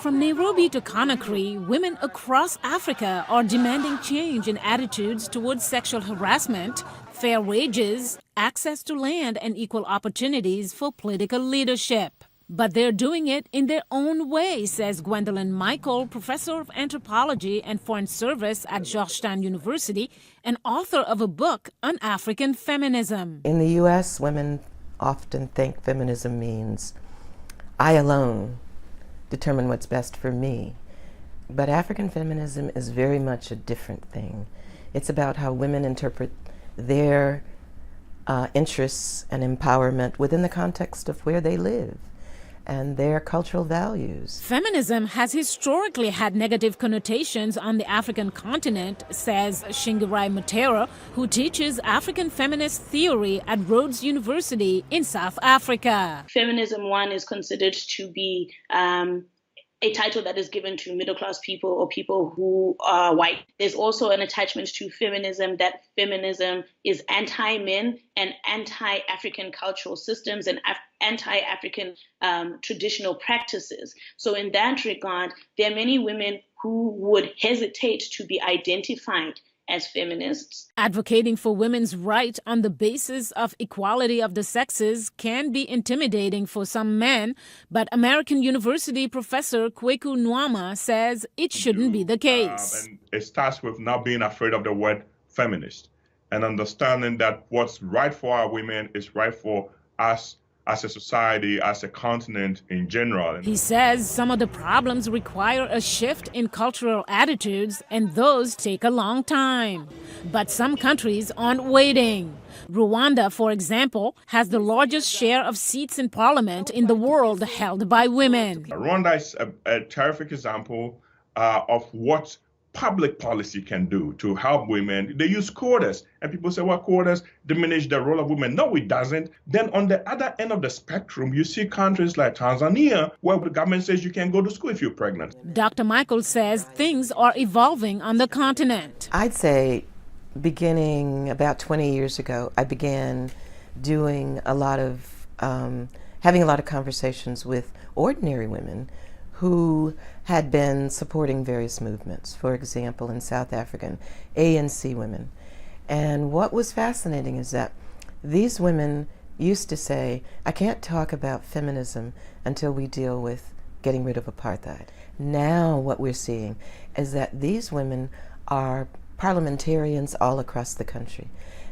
From Nairobi to Conakry, women across Africa are demanding change in attitudes towards sexual harassment, fair wages, access to land, and equal opportunities for political leadership. But they're doing it in their own way, says Gwendolyn Michael, professor of anthropology and foreign service at Georgetown University and author of a book on African feminism. In the U.S., women often think feminism means I alone determine what's best for me. But African feminism is very much a different thing. It's about how women interpret their interests and empowerment within the context of where they live and their cultural values. Feminism has historically had negative connotations on the African continent, says Shingirai Mutera, who teaches African feminist theory at Rhodes University in South Africa. Feminism, one, is considered to be a title that is given to middle-class people or people who are white. There's also an attachment to feminism that feminism is anti-men and anti-African cultural systems and anti-African traditional practices. So in that regard, there are many women who would hesitate to be identified as feminists. Advocating for women's rights on the basis of equality of the sexes can be intimidating for some men, but American University professor Kweku Nwama says it shouldn't be the case. And it starts with not being afraid of the word feminist and understanding that what's right for our women is right for us as a society, as a continent in general. He says some of the problems require a shift in cultural attitudes, and those take a long time. But some countries aren't waiting. Rwanda, for example, has the largest share of seats in parliament in the world held by women. Rwanda is a terrific example of what public policy can do to help women. They use quotas, and people say, well, quotas diminish the role of women. No, it doesn't. Then on the other end of the spectrum, you see countries like Tanzania, where the government says you can't go to school if you're pregnant. Dr. Michael says things are evolving on the continent. I'd say beginning about 20 years ago, I began doing a lot of, having a lot of conversations with ordinary women who had been supporting various movements, for example, in South African ANC women. And what was fascinating is that these women used to say, I can't talk about feminism until we deal with getting rid of apartheid. Now what we're seeing is that these women are parliamentarians all across the country.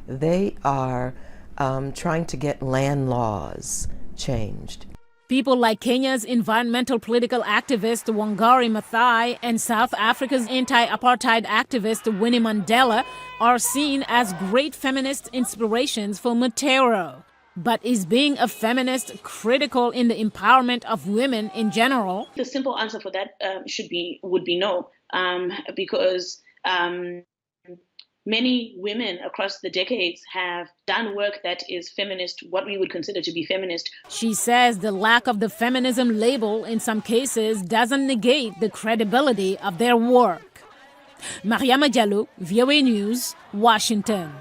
They are trying to get land laws changed. People like Kenya's environmental political activist Wangari Maathai and South Africa's anti-apartheid activist Winnie Mandela are seen as great feminist inspirations for Mutero. But is being a feminist critical in the empowerment of women in general? The simple answer for that would be no, because many women across the decades have done work that is feminist, what we would consider to be feminist. She says the lack of the feminism label in some cases doesn't negate the credibility of their work. Mariama Diallo, VOA News, Washington.